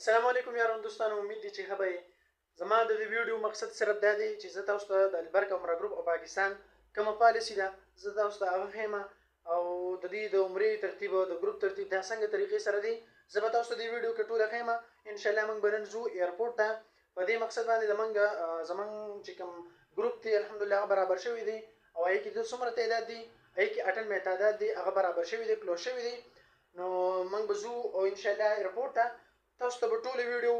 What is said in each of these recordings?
السلام علیکم یارانو دوستانو، امید دي چې ښه به یې. زما د دې ویډیو مقصد صرف دا دی چې زه تاسو ته د البرک عمره ګروپ او پاکستان کومه پالیسي ده زه تاسو ته هغه ښیم، او د دې د عمرې ترتیب او د ګروپ ترتیب دا څنګه طریقې سره دی زه به تاسو ته دې ویډیو کې ټوله ښیم. انشاءالله موږ به نن ځو ایرپورټ ته. په دې مقصد باندې زمونږ چې کوم ګروپ دی الحمدلله هغه برابر شوی دی، او هغې کې د څومره تعداد دی، هغې کې اټن مې تعداد دی هغه برابر شوی دی، کلوز شوی دی. نو موږ به ځو او انشاءالله ایرپورټ ته. تاسو ته به ټوله ویډیو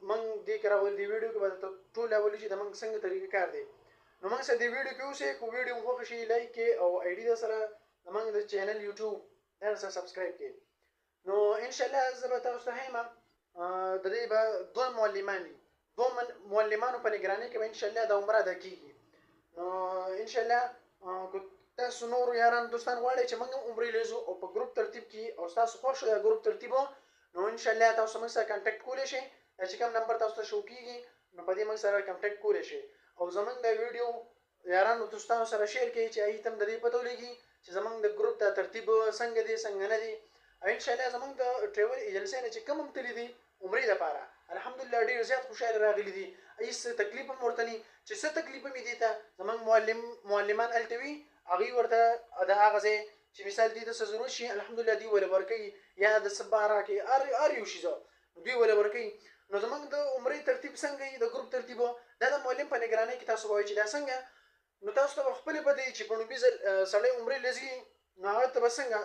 موږ دې کې راولو، دې ویډیو کې به ټوله راولو چې د موږ څنګه طریقه کار دی. نو موږ سره دې ویډیو کې اوسئ، که ویډیو مو خوښه شي لایک کړئ او آی ډي درسره زموږ د چینل یوټیوب درسره سبسکرایب کړئ. نو انشاءالله زه به تاسو ته ښیم. د دې به دوه معلمان دي، دوه معلمانو په نګرانۍ کې به انشاءالله د عمره ادا کېږي. نو انشاءالله که تاسو نورو یاران دوستان غواړئ چې موږ هم عمرې لیزو او په ګروپ ترتیب کې او ستاسو خوښ د ګروپ ترتیب نو انشاءالله تاسو موږ سره کانټیکټ کولی شئ. چې کوم نمبر تاسو ته شو کېږي نو په دې موږ سره کانټیکټ کولی شئ، او زموږ د ویډیو یارانو دوستانو سره شیر کړئ چې هغوی ته هم د دې پته ولګي چې زموږ د ګروپ د ترتیب څنګه دی څنګه نه دی. او انشاءالله زموږ د ټریول ایجنسۍ نه چې کوم هم تللي دي عمرې دپاره الحمدلله ډېر زیات خوشحاله راغلي دي، هېڅ تکلیف هم ورته نه چې څه تکلیف هم یې دې ته زموږ معلمان هلته وي هغوی ورته د هغه ځای چې مثال دې ته څه ضرورت شي الحمدلله دوی ولې ورکوي، یا د څه باره کې هر یو شي دوی ولې ورکوي. نو زموږ د عمرې ترتیب څنګه وي، د ګروپ ترتیب دا د معلم په نګرانۍ کې تاسو به وایئ چې دا څنګه. نو تاسو ته به خپلې پته وي چې په لومړي ځل سړی عمرې لځي نو هغه ته به څنګه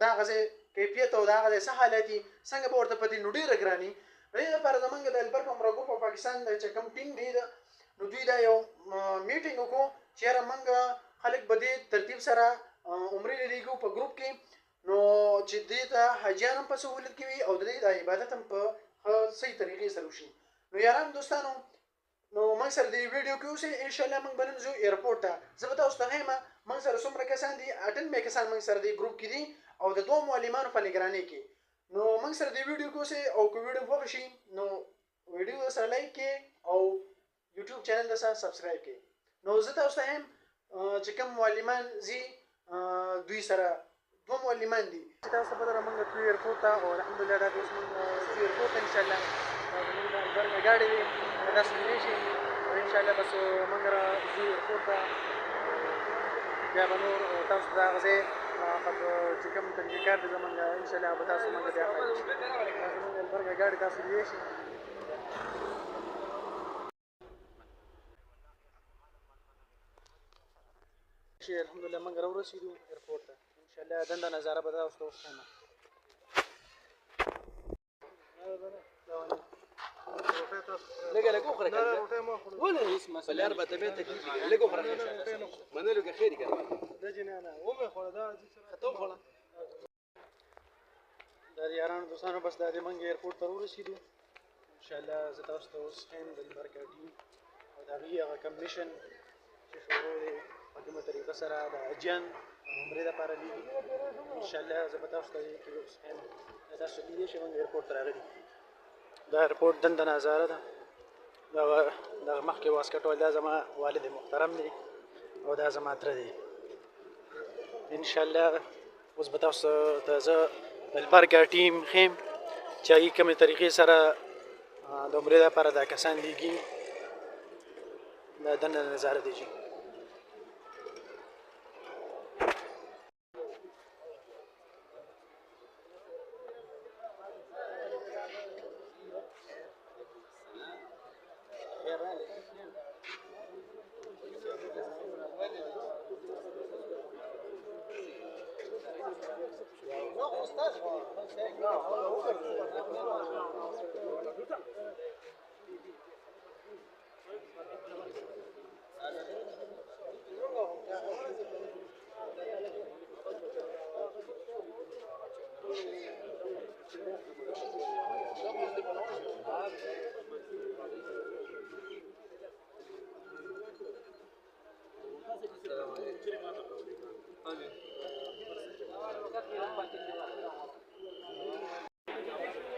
د هغه ځای کیفیت او د هغه ځای څه حالت وي څنګه به ورته پته وي. نو ډېره ګراني نو دې لپاره زموږ د البرک عمره ګروپ او پاکستان د چې کوم ټیم دی نو دوی دا یو میټینګ وکړو چې یاره موږ خلک به دې ترتیب سره عمرې لیږو په ګروپ کې، نو چې دې ته حاجیان هم په سهولت کې وي او د دې د عبادت هم په صحیح طریقې سره وشي. نو یاران دوستانو نو موږ سره د ویډیو کې اوسئ. انشاءالله موږ به نن ځو ایرپورټ ته. زه به تاسو ته ښیم موږ سره څومره کسان دي، اټن مې کسان موږ سره د ګروپ کې دي او د دوه معلمانو په نګرانۍ کې. نو موږ سره د ویډیو کې اوسئ، او که ویډیو خوښه شي نو ویډیو سره لایک کړئ او یوټیوب چینل سره سبسکرایب کړئ. نو زه تاسو ته ښیم چې کوم معلمان ځي دوی سره دوه معلمان دي چې تاسو ته پته ده موږ تلو ایرپورټ ته، او الحمدلله دا اوس موږ ځو ایرپورټ ته انشاءالله. زموږ د البرګه ګاډۍ دی تاسو لیدلی شئ. انشاءالله بس موږ را ځو ایرپورټ ته، بیا به نور تاسو ته د هغه ځای چې کوم طریقې کار دی زموږ انشاءالله به تاسو موږ بیا ښایي. زموږ البرګه ګاډۍ تاسو لیدلی شئ. الحمدلله موږ راورسېدو ایرپورټ ته. انشاءالله دنده نظاره به تاسو ته وښیم. لږه لږ وخوره که ولې هېڅ مسله لار به طبیعت تکلیف وي لږ وخوره منلو کې خیر که دا چې نه ومې خوړه دا ته وخوړه. دا د یارانو دوستانو بس دا د موږ ایرپورټ ته راورسېدو. انشاءالله زه تاسو ته اوس ښیم د البرکه ټیم او د هغوی هغه کوم میشن چې شروع دی په کومه طریقه سره د حاجیان عمرې دپاره لیږي. انشاءالله زه به تاسو ته دې کې اوس ښیم. دا تاسو لیدلی شئ موږ ایرپورټ ته راغلي. دا ایرپورټ دنده نظاره ده. دغه مخکې واسکټ وایي دا زما والد محترم دی او دا زما تره دی. انشاءالله اوس به تاسو ته زه د البرکه ټیم ښیم چې هغوی کومې طریقې سره د عمرې دپاره دا کسان لیږي. دا دنده نظاره دی جي.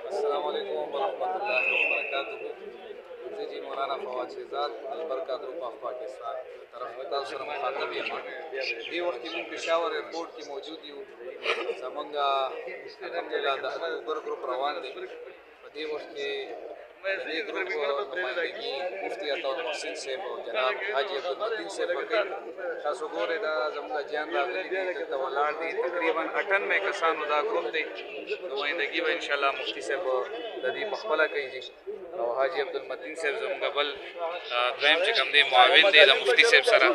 السلام علیکم ورحمۃ اللہ وبرکاتہ. زه جی مولانا فواد شهزاد البرکه ګروپ اف پاکستان طرف له تاسو سره مخاطب یم. دې وخت کې موږ پېښور ایرپورټ کې موجود یو. زمونږ الحمدلله د اکتوبر ګروپ روان دی. په دې وخت کې دې ګروپ نمائندګي مفتي عطاالمحسن صاحب او جناب حاجي عبدالمتین صاحب وکړي. تاسو ګورئ دا زموږ حاجیان راغلي دي دلته ولاړ دي، تقریبا 98 کسانو دا ګروپ دی. نمائندګي به انشاءالله مفتي صاحب د دې په خپله کوي او حاجي عبدالمتین صاحب زموږ بل دویم چې کوم دی معاون دی د مفتي صاحب سره،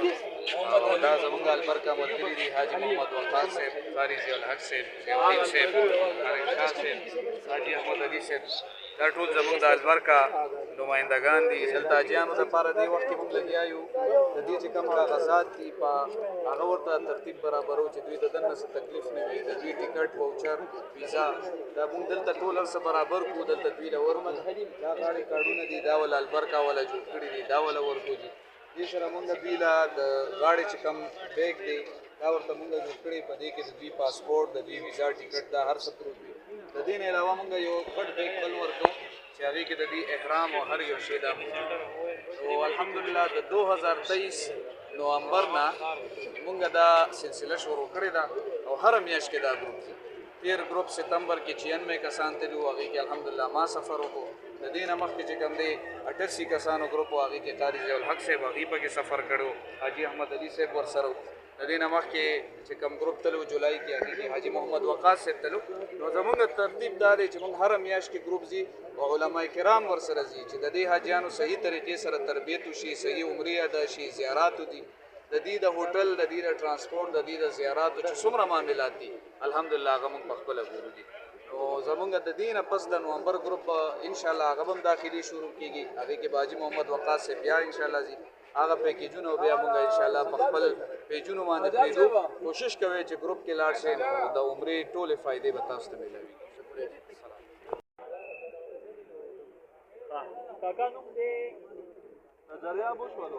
او دا زموږ البرکه ملګري دي حاجي محمد وقاص صاحب، قاري ضیاءالحق صاحب، ضیاءالدین صاحب، قاری شاه صاحب، حاجي احمد علي صاحب، دا ټول زموږ د البرکه نمایندګان دي. دلته حاجیانو دپاره دې وخت کې موږ لګیا یو د دې چې کوم کاغذات دي په هغه ورته ترتیب برابرو چې دوی د دننه څه تکلیف نه وي، د دوی ټکټ واوچر ویزا دا موږ دلته ټول هر څه برابر کړو. دلته دوی له ورمل دا غاړې کارډونه دي دا وله البرکه والا جوړ کړي دي، دا وله ورکو دي. دې سره موږ دوی له د غاړې چې کوم بیګ دی دا ورته موږ جوړ کړي، په دې کې د دوی پاسپورټ، د دوی ویزا ټکټ دا هر څه پروت وي. د دې نه علاوه موږ یو غټ بیګ بل ورکو چې هغې کې د دې احرام او هر یو شی دا موجود. او الحمدلله د 2023 نومبر نه موږ دا سلسله شروع کړې ده او هره میاشت کې دا ګروپ دی. تیر ګروپ ستمبر کې 96 کسان تللي وو، هغې کې الحمدلله ما سفر وکړو. د دې نه مخکې چې کوم دی 88 کسانو ګروپ وو، هغې کې قاري ضیاءالحق صاحب هغې پکې سفر کړی، حاجي احمد علي صاحب ورسره و. د دې نه مخکې چې کوم ګروپ تلو جولای کې هغې کې حاجي محمد وقاص صاحب تلو. نو زموږ ترتیب دا دی چې موږ هره میاشت کې ګروپ ځي او علما کرام ورسره ځي چې د دې حاجیانو صحیح طریقې سره تربیت وشي، صحیح عمرې ادا شي، زیارات دي د دې د هوټل، د دې د ترانسپورټ، د دې د زیاراتو چې څومره معاملات دي الحمدلله هغه موږ په خپله ګورو دي. نو زمونږ د دې نه پس د نومبر ګروپ انشاءالله هغه به هم داخلي شروع کېږي، هغې کې به حاجي محمد وقاص صاحب بیا انشاءالله ځي. هغه پیکیجونه بیا موږ انشاءالله په خپل پیجونو باندې پرېږدو. کوشش کوئ چې ګروپ کې لاړ شئ، د عمرې ټولې فایدې به تاسو ته میلاوي. کاکا نوم دې نظریه بوشولو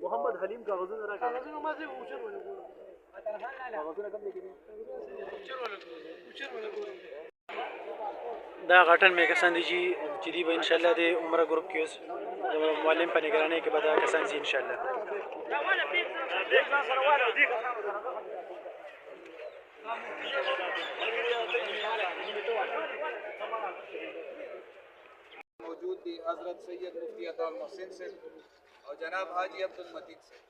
محمد حلیم کاغذونه راکړه. کاغذونه ما زه اوچر ولګورم. کاغذونه کوم لیکلي؟ اوچر ولګورم. دا غټن مې کسان دي چې دی به انشاءالله د عمره ګروپ کې اوس د معلم په نگرانۍ کې به دا کسان ځي انشاءالله. موجود دی حضرت سید مفتی عطاالمحسن صاحب او جناب حاجی عبدالمتین صاحب.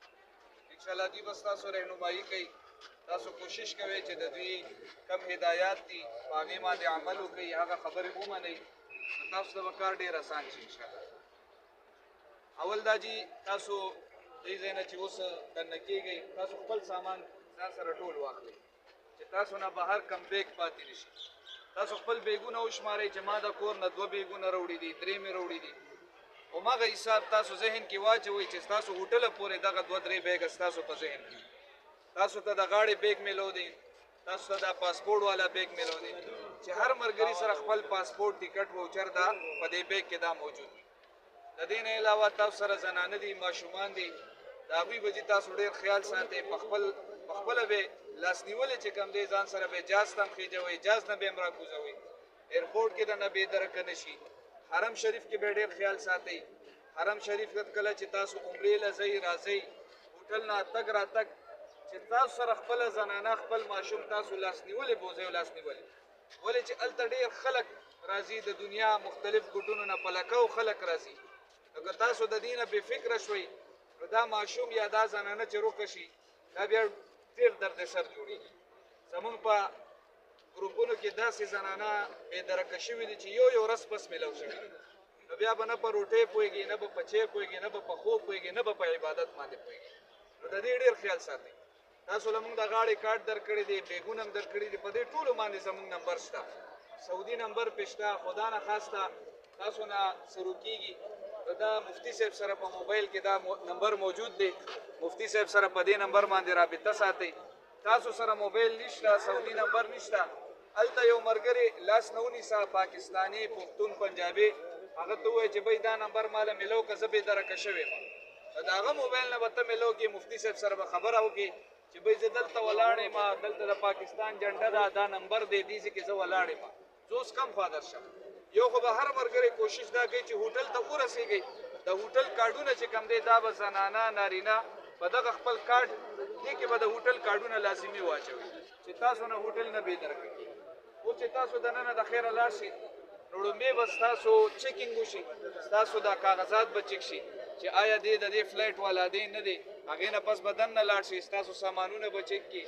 انشاءالله دوی بس تاسو رهنمایي کوي. تاسو کوشش کوئ چې د دوی کم هدایات دي په هغې باندې عمل وکړئ، هغه خبرې ومنئ، نو تاسو ته به کار ډېر اسان شي انشاءالله. اول دا جي تاسو دې ځای نه چې اوس دننه کېږئ تاسو خپل سامان ځان سره ټول واخلئ چې تاسو نه بهر کم بیګ پاتې نه شي. تاسو خپل بیګونه وشمارئ چې ما د کور نه 2 بیګونه راوړي دي، 3 مې راوړي دي. هماغه حساب تاسو ذهن کې واچوئ چې ستاسو هوټله پورې دغه 2-3 بیګه ستاسو په ذهن کې. تاسو ته د غاړې بیګ میلو دی، تاسو ته د پاسپورټ والا بیګ میلو دی چې هر ملګري سره خپل پاسپورټ ټکټ واوچر دا په دې بیګ کې دا موجود دی. د دې نه علاوه تاسو سره زنانه دي، ماشومان دي، د هغوی به تاسو ډېر خیال ساتئ. په خپله به لاس نیولې چې کوم دی ځان سره به جاز ته هم خېجوئ، جاز نه به هم راکوزوئ، ایرپورټ کې د نه بېدرکه نه شي. حرم شریف کې به ډېر خیال ساتئ. حرم شریف کله چې تاسو عمرې له ځئ راځئ، هوټل نه تګ راتګ چې تاسو سره خپله زنانه خپل ماشوم تاسو لاس نیولې بوځئ او لاس نیولې. ولې چې هلته ډېر خلک راځي د دنیا مختلف ګوټونو نه پلکو خلک راځي. نو که تاسو د دې نه بې فکره شوئ نو دا ماشوم یا دا زنانه چې روکه شي دا بیا ډېر درد سر جوړېږي. زمونږ په ګروپونو کې داسې زنانه بېدرکه شوي دي چې یو ورځ پس میلاو شوي دي. نو بیا به نه په روټۍ پوهېږي، نه به په چای پوهېږي، نه به په خوب پوهېږي، نه به په عبادت باندې پوهېږي. نو د دې ډېر خیال ساتئ. تاسو له موږ د غاړې کارت درکړی دی، بیګونه هم درکړي دي، په دې ټولو باندې زموږ نمبر شته، سعودي نمبر پې شته. خدا نه خواسته تاسو نه شروع کېږي دا مفتی صاحب سره په موبایل کې دا نمبر موجود دی. مفتی صاحب سره په دې نمبر باندې رابطه ساتئ. تاسو سره موبایل نشته، سعودي نمبر نشته، هلته یو ملګري لاس نه ونیسه، پاکستاني، پښتون، پنجابي، هغه ته ووایه چې بھائی دا نمبر ماله میلو که زه بېدرکه شوی یم. د هغه موبایل نه به ته میلو کې مفتی صاحب سره به خبره وکړې چې بھائی زه دلته ولاړ یم، دلته د پاکستان جنډه ده، دا نمبر دی، دې ځای کې زه ولاړ یم، زه اوس کم خوا درشم. یو خو به هر ملګری کوشش دا کوي چې هوټل ته ورسېږئ، د هوټل کارډونه چې کوم دی دا به زنانه نارینه په دغه خپل کارډ دې کې به د هوټل کارډونه لازمي واچوي چې تاسو نه هوټل نه بېدرکه کېږي. تاسو د ننه د خیره لاړ شئ نو لومبې به ستاسو چیکینګ وشي ستاسو دا کاغذات به چیک شي چې آیا دی د دې فلایټ والا دی نه دی هغې نه پس به دننه لاړ شي ستاسو سامانونه به چیک کړي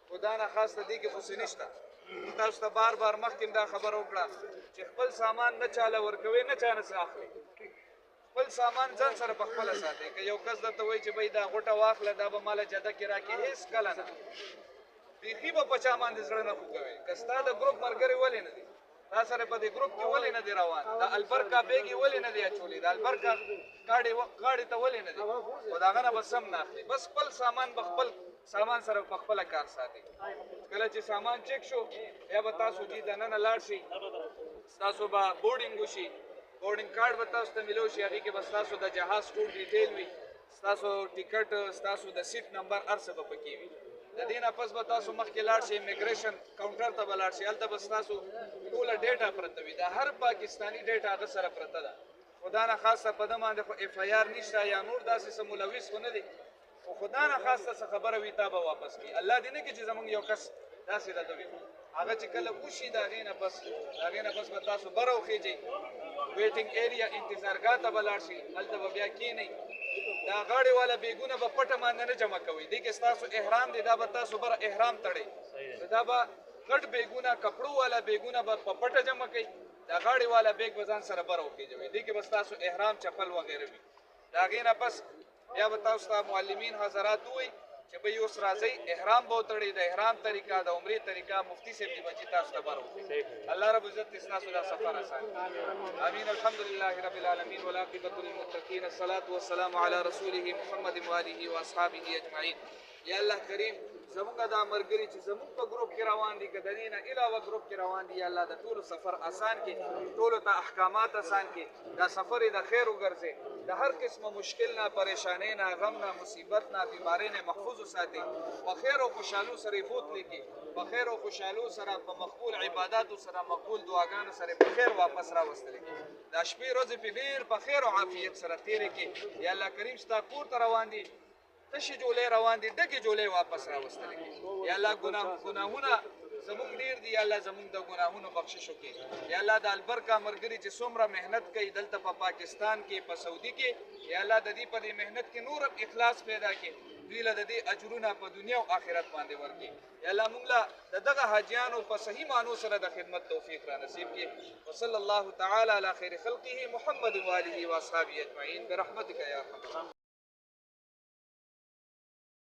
خو دا نه خاص ته دې کې خو څه نشته تاسو ته بار بار مخکې دا خبره وکړه چې خپل سامان نه چاله ورکوئ نه چا نه څه اخلئ خپل سامان ځان سره په خپله ساتئ که یو کس درته وایي چې بهی دا غوټه واخله دا به ماله جده کې راکړي هېڅ کله نه بیخي به په چا باندې زړه نه خوږوئ که ستا د ګروپ ملګري ولې نه دي تا سره په دې ګروپ کې ولې نه دی روان د البرکا بیګ یې ولې نه دی اچولی د البرکا غاړې ته ولې نه دی خو د هغه نه به سم نه اخلي بس خپل سامان به خپل سامان سره په خپله کار ساتي کله چې سامان چک شو یا به تاسو جي دننه لاړ شئ ستاسو به بورډینګ وشي بورډینګ کارډ به تاسو ته میلو شي هغې کې به ستاسو د جهاز ټول ډیټیل وي ستاسو ټیکټ ستاسو د سیټ نمبر هر څه به پکې وي د دې نه پس به تاسو مخکې لاړ شئ امیګریشن کاونټر ته به لاړ شئ هلته به ستاسو ټوله ډیټا پرته وي د هر پاکستاني ډیټا هغه سره پرته ده خو دا نه خاصه په ده باندې خو اف آی آر نشته یا نور داسې څه ملوث خو نه دی خو خو دا نه خاصه څه خبره وي تا به واپس کړي الله دې نه کړي چې زموږ یو کس داسې راته وي هغه چې کله وشي د هغې نه پس به تاسو بره وخیږئ ویټینګ ایریا انتظارګاه ته به لاړ شئ هلته به بیا کښېنئ دا غاړې والا بیګونه به پټه باندې نه جمع کوئ دې کې ستاسو احرام دی دا به تاسو بره احرام تړئ دا به غټ بیګونه کپړو والا بیګونه به په پټه جمع کوئ دا غاړې والا بیګ به ځان سره بره وخیژوئ دې کې به ستاسو احرام چپل وغیره وي د هغې نه پس بیا به تاسو ته معلمین حضرات ووایي چې به اوس راځئ احرام به وتړئ د احرام طریقه د عمرې طریقه مفتي صاحب دې به چې تاسو ته بره وکړي الله رب عزت دې ستاسو دا سفر اسان امین الحمد لله رب العالمین والعاقبة للمتقین الصلاة والسلام علی رسوله محمد وآله واصحابه اجمعین یا الله کریم زمونږ دا ملګري چې زمونږ په ګروپ کې روان دي که د دې نه علاوه ګروپ کې روان دي یا الله د ټولو سفر اسان کړي ټولو ته احکامات اسان کړي دا سفر یې د خیر وګرځي د هر قسمه مشکل نه پریشانۍ نه غم نه مصیبت نه بیمارۍ نه محفوظ وساتي په خیر او خوشحالو سره یې بوتلي کړي په خیر او خوشحالو سره په مقبول عباداتو سره مقبول دعاګانو سره په خیر واپس راوستلی کړي دا شپې ورځې پې ډېر په خیر او عافیت سره تېرې کړي یا الله کریم ستا کور ته روان دي تشې جولۍ روان دي ډکې جولۍ واپس راوستلی کړي یا الله ګناهونه زمونږ ډېر دي یا الله زمونږ د ګناهونو بخشش وکړي یا الله د البرکا ملګري چې څومره محنت کوي دلته په پاکستان کې په سعودي کې یا الله د دې په دې محنت کې نور اخلاص پیدا کړي دوی له د دې اجرونه په دنیا او آخرت باندې ورکړي یا الله موږ له د دغه حاجیانو په صحیح معنو سره د خدمت توفیق را نصیب کړي وصلی الله تعالی علی خیر خلقه محمد و آله و اصحابه اجمعین برحمتک یا ارحم